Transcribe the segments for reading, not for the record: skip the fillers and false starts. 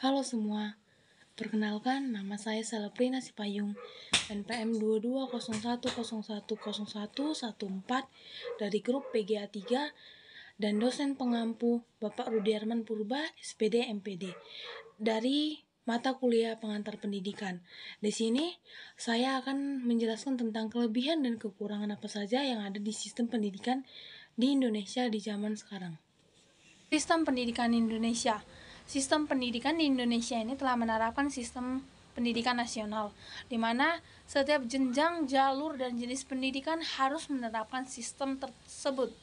Halo semua, perkenalkan nama saya Seleprina Sipayung, NPM 2201010114 dari grup PGA 3 dan dosen pengampu Bapak Rudiarman Purba, SPD MPD dari mata kuliah pengantar pendidikan. Di sini saya akan menjelaskan tentang kelebihan dan kekurangan apa saja yang ada di sistem pendidikan di Indonesia di zaman sekarang. Sistem pendidikan Indonesia. Sistem pendidikan di Indonesia ini telah menerapkan sistem pendidikan nasional, di mana setiap jenjang, jalur, dan jenis pendidikan harus menerapkan sistem tersebut.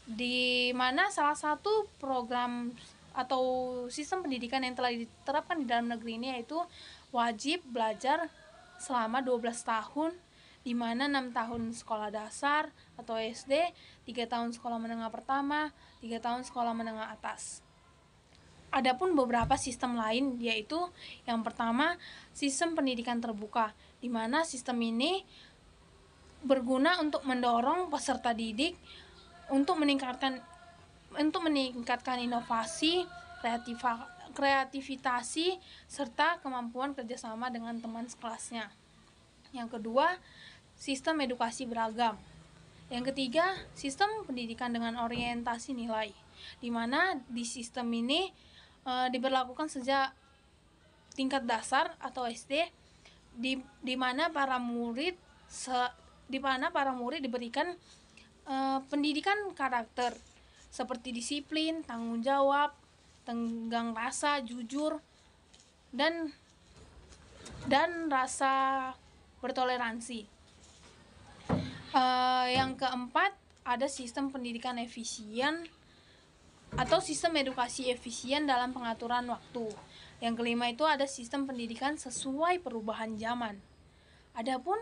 Di mana salah satu program atau sistem pendidikan yang telah diterapkan di dalam negeri ini yaitu wajib belajar selama 12 tahun, di mana 6 tahun sekolah dasar atau SD, 3 tahun sekolah menengah pertama, 3 tahun sekolah menengah atas. Adapun beberapa sistem lain yaitu yang pertama, sistem pendidikan terbuka, di mana sistem ini berguna untuk mendorong peserta didik untuk meningkatkan inovasi, kreativitas, serta kemampuan kerjasama dengan teman sekelasnya. Yang kedua, sistem edukasi beragam. Yang ketiga, sistem pendidikan dengan orientasi nilai, di mana di sistem ini diberlakukan sejak tingkat dasar atau SD, di mana para murid diberikan pendidikan karakter seperti disiplin, tanggung jawab, tenggang rasa, jujur, dan rasa bertoleransi. Yang keempat, ada sistem pendidikan efisien atau sistem edukasi efisien dalam pengaturan waktu. Yang kelima itu ada sistem pendidikan sesuai perubahan zaman. Adapun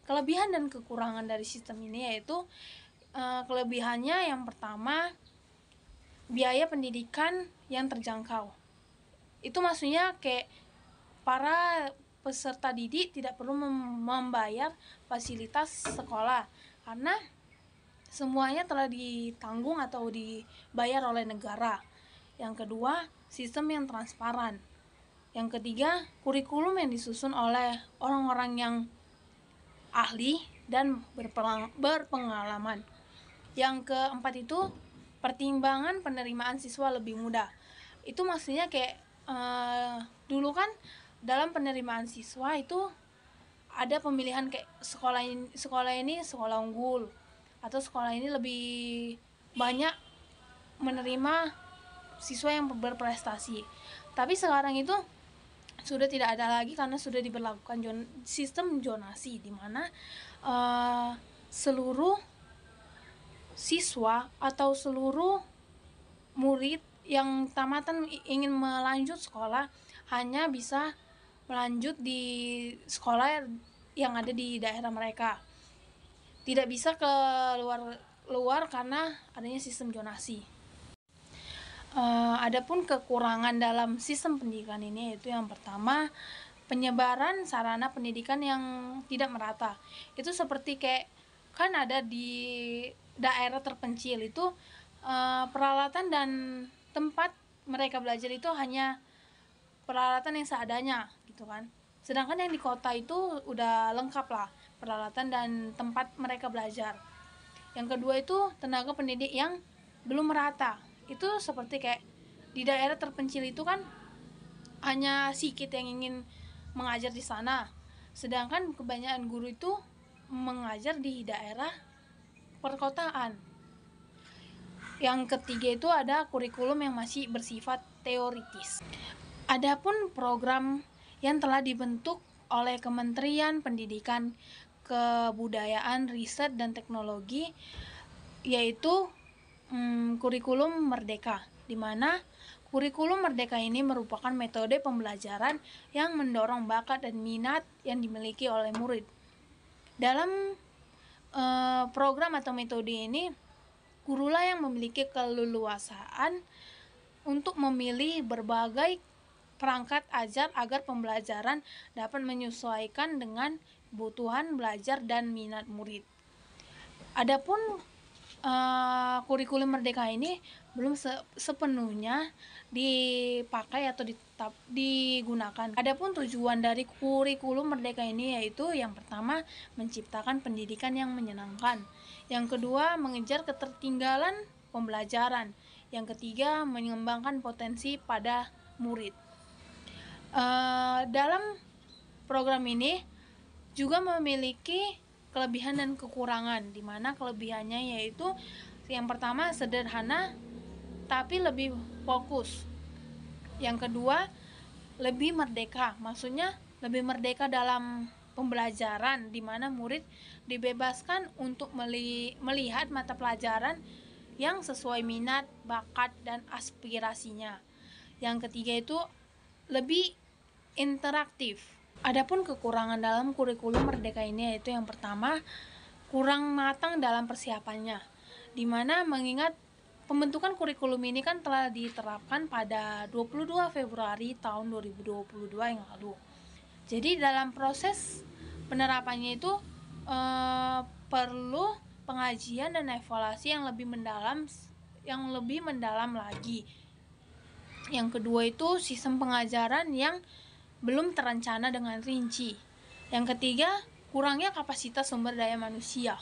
kelebihan dan kekurangan dari sistem ini yaitu kelebihannya yang pertama, biaya pendidikan yang terjangkau. Itu maksudnya kayak para peserta didik tidak perlu membayar fasilitas sekolah karena semuanya telah ditanggung atau dibayar oleh negara. Yang kedua, sistem yang transparan. Yang ketiga, kurikulum yang disusun oleh orang-orang yang ahli dan berpengalaman. Yang keempat itu, pertimbangan penerimaan siswa lebih mudah. Itu maksudnya kayak dulu kan dalam penerimaan siswa itu ada pemilihan kayak sekolah ini sekolah unggul, atau sekolah ini lebih banyak menerima siswa yang berprestasi. Tapi sekarang itu sudah tidak ada lagi karena sudah diberlakukan sistem zonasi, di mana seluruh siswa atau seluruh murid yang tamatan ingin melanjut sekolah hanya bisa melanjut di sekolah yang ada di daerah mereka, tidak bisa ke luar karena adanya sistem zonasi. Adapun kekurangan dalam sistem pendidikan ini yaitu yang pertama, penyebaran sarana pendidikan yang tidak merata. Itu seperti kayak kan ada di daerah terpencil itu peralatan dan tempat mereka belajar itu hanya peralatan yang seadanya gitu kan. Sedangkan yang di kota itu udah lengkap lah peralatan dan tempat mereka belajar. Yang kedua itu tenaga pendidik yang belum merata. Itu seperti kayak di daerah terpencil itu kan hanya sedikit yang ingin mengajar di sana, sedangkan kebanyakan guru itu mengajar di daerah perkotaan. Yang ketiga itu ada kurikulum yang masih bersifat teoritis. Adapun program yang telah dibentuk oleh Kementerian Pendidikan, Kebudayaan, Riset, dan Teknologi yaitu kurikulum Merdeka, di mana kurikulum Merdeka ini merupakan metode pembelajaran yang mendorong bakat dan minat yang dimiliki oleh murid. Dalam program atau metode ini, gurulah yang memiliki keleluasaan untuk memilih berbagai perangkat ajar agar pembelajaran dapat menyesuaikan dengan kebutuhan belajar dan minat murid. Adapun kurikulum Merdeka ini belum sepenuhnya dipakai atau digunakan. Adapun tujuan dari kurikulum Merdeka ini yaitu yang pertama menciptakan pendidikan yang menyenangkan, yang kedua mengejar ketertinggalan pembelajaran, yang ketiga mengembangkan potensi pada murid. Dalam program ini juga memiliki kelebihan dan kekurangan, di mana kelebihannya yaitu yang pertama sederhana tapi lebih fokus. Yang kedua lebih merdeka, maksudnya lebih merdeka dalam pembelajaran, di mana murid dibebaskan untuk melihat mata pelajaran yang sesuai minat, bakat, dan aspirasinya. Yang ketiga itu lebih interaktif. Adapun kekurangan dalam kurikulum Merdeka ini yaitu yang pertama kurang matang dalam persiapannya, di mana mengingat pembentukan kurikulum ini kan telah diterapkan pada 22 Februari tahun 2022 yang lalu. Jadi dalam proses penerapannya itu perlu pengajian dan evaluasi yang lebih mendalam lagi. Yang kedua itu sistem pengajaran yang belum terencana dengan rinci. Yang ketiga, kurangnya kapasitas sumber daya manusia.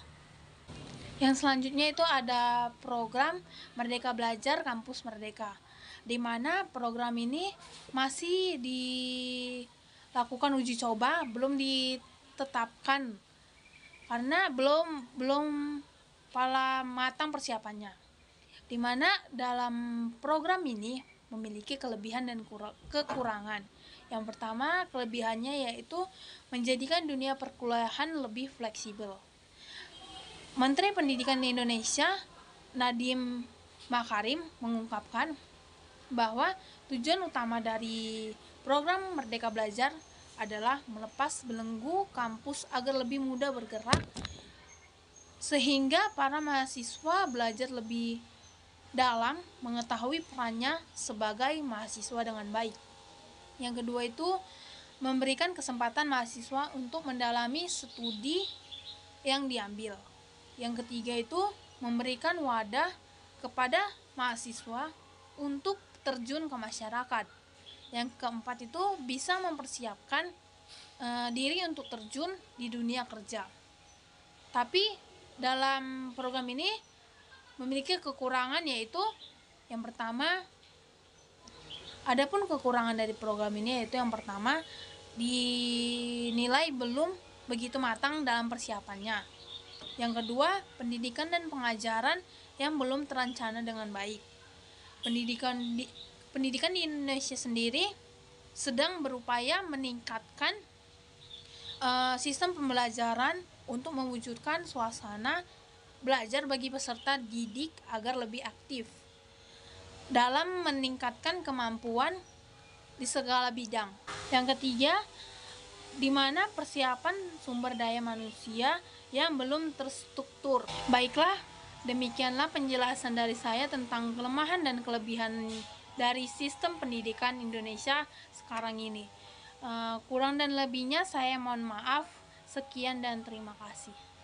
Yang selanjutnya itu ada program Merdeka Belajar Kampus Merdeka, di mana program ini masih dilakukan uji coba, belum ditetapkan karena belum matang persiapannya. Di mana dalam program ini memiliki kelebihan dan kekurangan. Yang pertama, kelebihannya yaitu menjadikan dunia perkuliahan lebih fleksibel. Menteri Pendidikan di Indonesia, Nadiem Makarim, mengungkapkan bahwa tujuan utama dari program Merdeka Belajar adalah melepas belenggu kampus agar lebih mudah bergerak, sehingga para mahasiswa belajar lebih dalam mengetahui perannya sebagai mahasiswa dengan baik. Yang kedua itu memberikan kesempatan mahasiswa untuk mendalami studi yang diambil. Yang ketiga itu memberikan wadah kepada mahasiswa untuk terjun ke masyarakat. Yang keempat itu bisa mempersiapkan diri untuk terjun di dunia kerja. Tapi dalam program ini memiliki kekurangan, yaitu yang pertama, adapun kekurangan dari program ini yaitu yang pertama dinilai belum begitu matang dalam persiapannya. Yang kedua, pendidikan dan pengajaran yang belum terencana dengan baik. Pendidikan di Indonesia sendiri sedang berupaya meningkatkan sistem pembelajaran untuk mewujudkan suasana belajar bagi peserta didik agar lebih aktif dalam meningkatkan kemampuan di segala bidang. Yang ketiga, di mana persiapan sumber daya manusia yang belum terstruktur. Baiklah, demikianlah penjelasan dari saya tentang kelemahan dan kelebihan dari sistem pendidikan Indonesia sekarang ini. Kurang dan lebihnya saya mohon maaf. Sekian dan terima kasih.